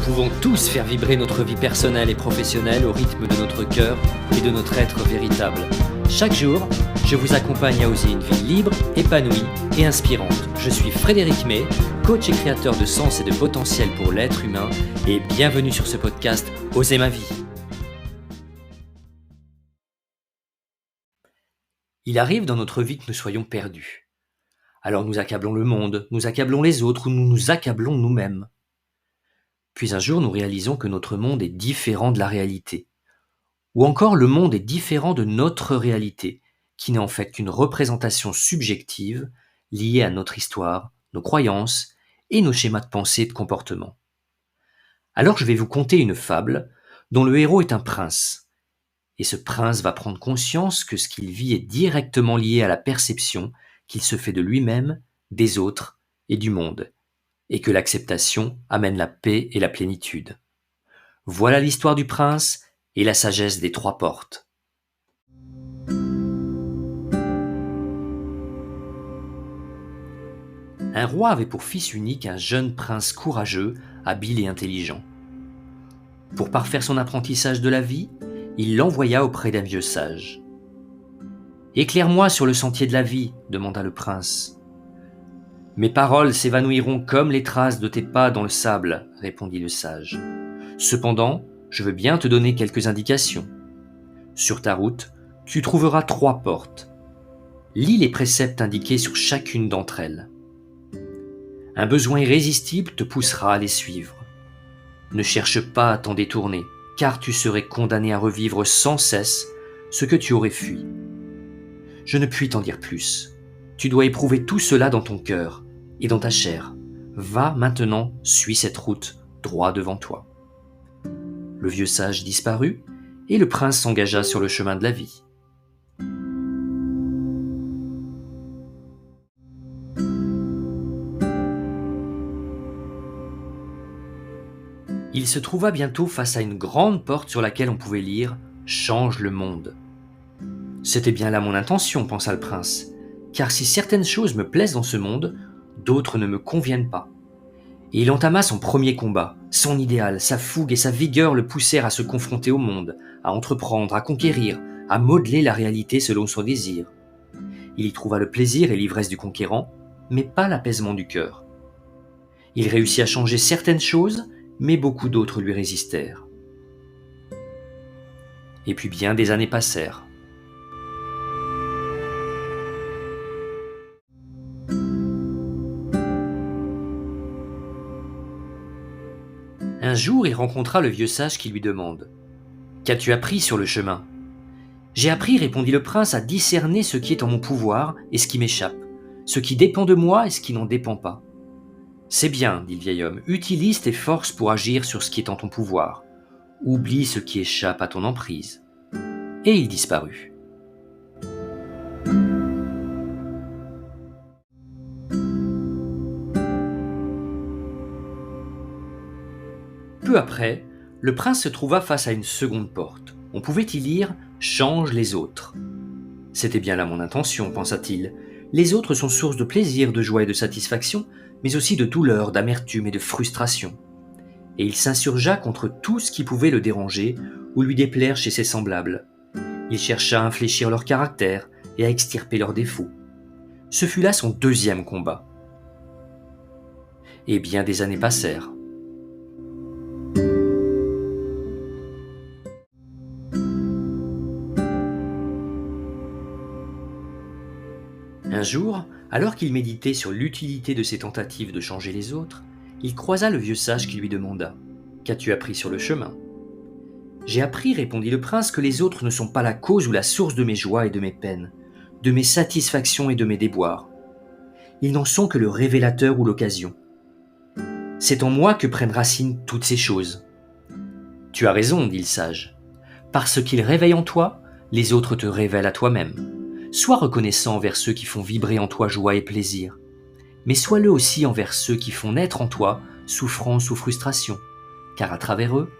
pouvons tous faire vibrer notre vie personnelle et professionnelle au rythme de notre cœur et de notre être véritable. Chaque jour, je vous accompagne à oser une vie libre, épanouie et inspirante. Je suis Frédéric May, coach et créateur de sens et de potentiel pour l'être humain, et bienvenue sur ce podcast Oser ma vie. Il arrive dans notre vie que nous soyons perdus. Alors nous accablons le monde, nous accablons les autres ou nous nous accablons nous-mêmes. Puis un jour, nous réalisons que notre monde est différent de la réalité. Ou encore, le monde est différent de notre réalité, qui n'est en fait qu'une représentation subjective liée à notre histoire, nos croyances et nos schémas de pensée et de comportement. Alors je vais vous conter une fable dont le héros est un prince. Et ce prince va prendre conscience que ce qu'il vit est directement lié à la perception qu'il se fait de lui-même, des autres et du monde, et que l'acceptation amène la paix et la plénitude. Voilà l'histoire du prince et la sagesse des 3 portes. Un roi avait pour fils unique un jeune prince courageux, habile et intelligent. Pour parfaire son apprentissage de la vie, il l'envoya auprès d'un vieux sage. « Éclaire-moi sur le sentier de la vie », demanda le prince. « Mes paroles s'évanouiront comme les traces de tes pas dans le sable », répondit le sage. « Cependant, je veux bien te donner quelques indications. Sur ta route, tu trouveras 3 portes. Lis les préceptes indiqués sur chacune d'entre elles. Un besoin irrésistible te poussera à les suivre. Ne cherche pas à t'en détourner, car tu serais condamné à revivre sans cesse ce que tu aurais fui. Je ne puis t'en dire plus. Tu dois éprouver tout cela dans ton cœur et dans ta chair. Va maintenant, suis cette route droit devant toi. » Le vieux sage disparut et le prince s'engagea sur le chemin de la vie. Il se trouva bientôt face à une grande porte sur laquelle on pouvait lire « Change le monde ». « C'était bien là mon intention, pensa le prince, car si certaines choses me plaisent dans ce monde, d'autres ne me conviennent pas. » Et il entama son premier combat. Son idéal, sa fougue et sa vigueur le poussèrent à se confronter au monde, à entreprendre, à conquérir, à modeler la réalité selon son désir. Il y trouva le plaisir et l'ivresse du conquérant, mais pas l'apaisement du cœur. Il réussit à changer certaines choses, mais beaucoup d'autres lui résistèrent. Et puis bien des années passèrent. Un jour, il rencontra le vieux sage qui lui demande « Qu'as-tu appris sur le chemin ?»« J'ai appris, répondit le prince, à discerner ce qui est en mon pouvoir et ce qui m'échappe, ce qui dépend de moi et ce qui n'en dépend pas. »« C'est bien, dit le vieil homme, utilise tes forces pour agir sur ce qui est en ton pouvoir. Oublie ce qui échappe à ton emprise. » Et il disparut. Peu après, le prince se trouva face à une seconde porte. On pouvait y lire « Change les autres ». C'était bien là mon intention, pensa-t-il. Les autres sont source de plaisir, de joie et de satisfaction, mais aussi de douleur, d'amertume et de frustration. Et il s'insurgea contre tout ce qui pouvait le déranger ou lui déplaire chez ses semblables. Il chercha à infléchir leur caractère et à extirper leurs défauts. Ce fut là son deuxième combat. Et bien des années passèrent. Un jour, alors qu'il méditait sur l'utilité de ses tentatives de changer les autres, il croisa le vieux sage qui lui demanda « Qu'as-tu appris sur le chemin ?»« J'ai appris, répondit le prince, que les autres ne sont pas la cause ou la source de mes joies et de mes peines, de mes satisfactions et de mes déboires. Ils n'en sont que le révélateur ou l'occasion. C'est en moi que prennent racine toutes ces choses. »« Tu as raison, dit le sage. Parce qu'ils réveillent en toi, les autres te révèlent à toi-même. Sois reconnaissant envers ceux qui font vibrer en toi joie et plaisir, mais sois-le aussi envers ceux qui font naître en toi souffrance ou frustration, car à travers eux,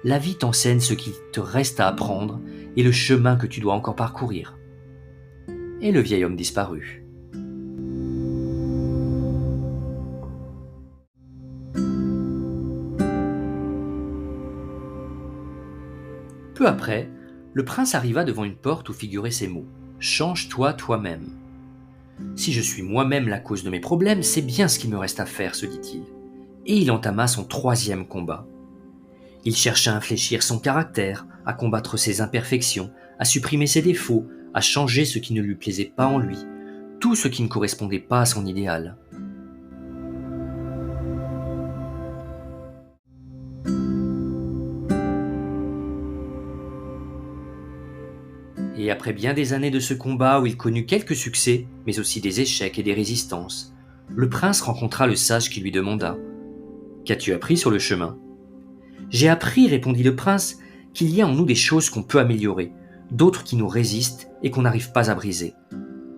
la vie t'enseigne ce qu'il te reste à apprendre et le chemin que tu dois encore parcourir. » Et le vieil homme disparut. Peu après, le prince arriva devant une porte où figuraient ces mots : « Change-toi toi-même ». Si je suis moi-même la cause de mes problèmes, c'est bien ce qu'il me reste à faire, se dit-il. Et il entama son troisième combat. Il chercha à infléchir son caractère, à combattre ses imperfections, à supprimer ses défauts, à changer ce qui ne lui plaisait pas en lui, tout ce qui ne correspondait pas à son idéal. Et après bien des années de ce combat où il connut quelques succès, mais aussi des échecs et des résistances, le prince rencontra le sage qui lui demanda : « Qu'as-tu appris sur le chemin ?»« J'ai appris, répondit le prince, qu'il y a en nous des choses qu'on peut améliorer, d'autres qui nous résistent et qu'on n'arrive pas à briser. »«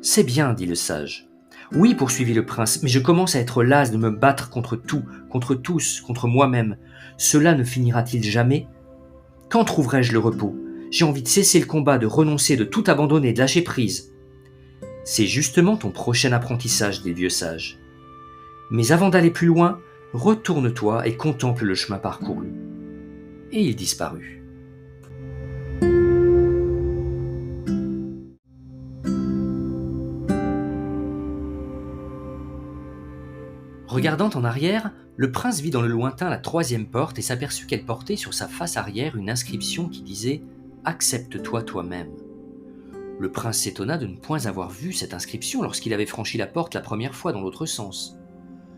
C'est bien, dit le sage. »« Oui, poursuivit le prince, mais je commence à être las de me battre contre tout, contre tous, contre moi-même. Cela ne finira-t-il jamais ? Quand trouverai-je le repos ? J'ai envie de cesser le combat, de renoncer, de tout abandonner, de lâcher prise. » « C'est justement ton prochain apprentissage, dit le vieux sage. Mais avant d'aller plus loin, retourne-toi et contemple le chemin parcouru. » Et il disparut. Regardant en arrière, le prince vit dans le lointain la troisième porte et s'aperçut qu'elle portait sur sa face arrière une inscription qui disait « Accepte-toi toi-même ». Le prince s'étonna de ne point avoir vu cette inscription lorsqu'il avait franchi la porte la première fois dans l'autre sens.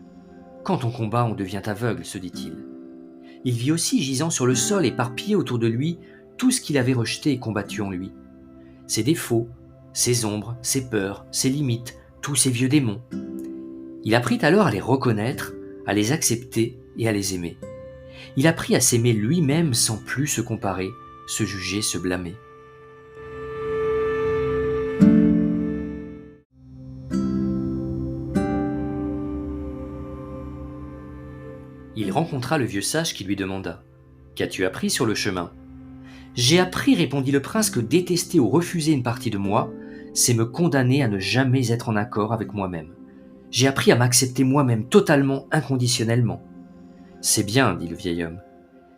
« Quand on combat, on devient aveugle, se dit-il. » Il vit aussi, gisant sur le sol, éparpillé autour de lui, tout ce qu'il avait rejeté et combattu en lui. Ses défauts, ses ombres, ses peurs, ses limites, tous ses vieux démons. Il apprit alors à les reconnaître, à les accepter et à les aimer. Il apprit à s'aimer lui-même sans plus se comparer, se juger, se blâmer. Il rencontra le vieux sage qui lui demanda : « Qu'as-tu appris sur le chemin ?»« J'ai appris, répondit le prince, que détester ou refuser une partie de moi, c'est me condamner à ne jamais être en accord avec moi-même. J'ai appris à m'accepter moi-même totalement, inconditionnellement. »« C'est bien, dit le vieil homme.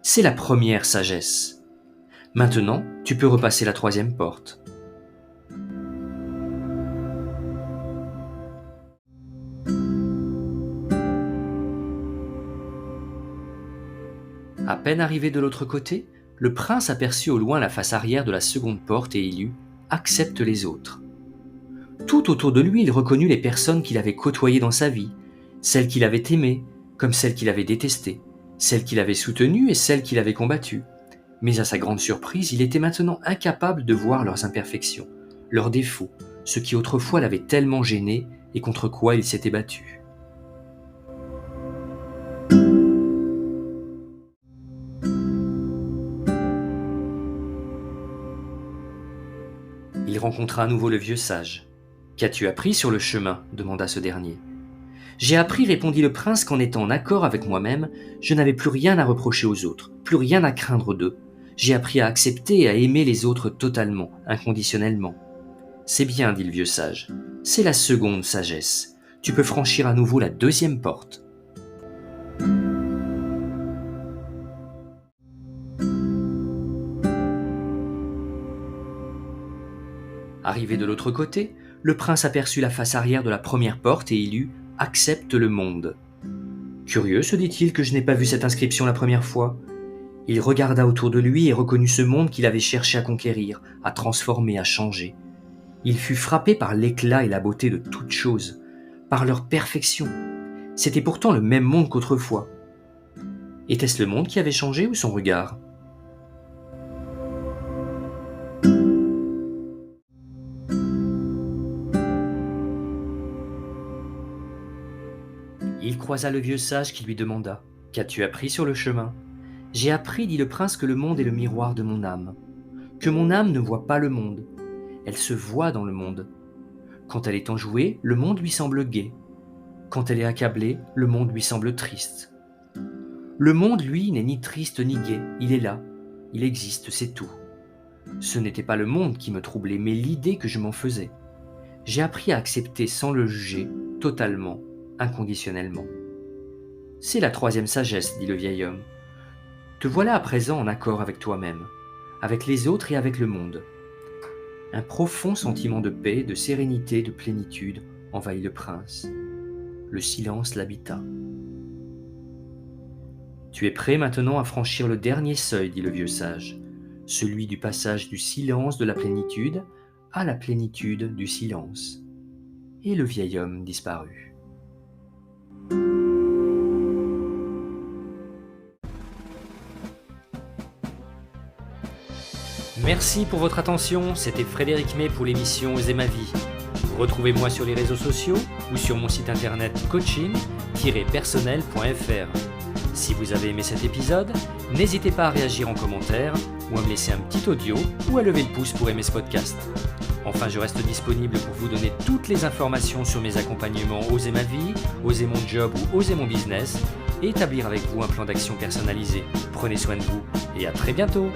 C'est la première sagesse. Maintenant, tu peux repasser la troisième porte. » À peine arrivé de l'autre côté, le prince aperçut au loin la face arrière de la seconde porte et il lut « Accepte les autres ». Tout autour de lui, il reconnut les personnes qu'il avait côtoyées dans sa vie, celles qu'il avait aimées, comme celles qu'il avait détestées, celles qu'il avait soutenues et celles qu'il avait combattues. Mais à sa grande surprise, il était maintenant incapable de voir leurs imperfections, leurs défauts, ce qui autrefois l'avait tellement gêné et contre quoi il s'était battu. Il rencontra à nouveau le vieux sage. « Qu'as-tu appris sur le chemin ?» demanda ce dernier. « J'ai appris, répondit le prince, qu'en étant en accord avec moi-même, je n'avais plus rien à reprocher aux autres, plus rien à craindre d'eux. J'ai appris à accepter et à aimer les autres totalement, inconditionnellement. »« C'est bien, dit le vieux sage. C'est la seconde sagesse. Tu peux franchir à nouveau la deuxième porte. » Arrivé de l'autre côté, le prince aperçut la face arrière de la première porte et il lut « Accepte le monde ». Curieux, se dit-il, que je n'ai pas vu cette inscription la première fois. Il regarda autour de lui et reconnut ce monde qu'il avait cherché à conquérir, à transformer, à changer. Il fut frappé par l'éclat et la beauté de toutes choses, par leur perfection. C'était pourtant le même monde qu'autrefois. Était-ce le monde qui avait changé ou son regard ? Il croisa le vieux sage qui lui demanda : « Qu'as-tu appris sur le chemin ?» ?»« J'ai appris, dit le prince, que le monde est le miroir de mon âme, que mon âme ne voit pas le monde, elle se voit dans le monde. Quand elle est enjouée, le monde lui semble gai. Quand elle est accablée, le monde lui semble triste. Le monde, lui, n'est ni triste ni gai, il est là, il existe, c'est tout. Ce n'était pas le monde qui me troublait, mais l'idée que je m'en faisais. J'ai appris à accepter sans le juger, totalement, inconditionnellement. »« C'est la troisième sagesse, dit le vieil homme. Te voilà à présent en accord avec toi-même. avec les autres et avec le monde. Un profond sentiment de paix, de sérénité, de plénitude envahit le prince. Le silence l'habita. « Tu es prêt maintenant à franchir le dernier seuil, dit le vieux sage, celui du passage du silence de la plénitude à la plénitude du silence. » Et le vieil homme disparut. Merci pour votre attention, c'était Frédéric May pour l'émission Oser ma vie. Retrouvez-moi sur les réseaux sociaux ou sur mon site internet coaching-personnel.fr. Si vous avez aimé cet épisode, n'hésitez pas à réagir en commentaire ou à me laisser un petit audio ou à lever le pouce pour aimer ce podcast. Enfin, je reste disponible pour vous donner toutes les informations sur mes accompagnements Oser ma vie, Oser mon job ou Oser mon business et établir avec vous un plan d'action personnalisé. Prenez soin de vous et à très bientôt.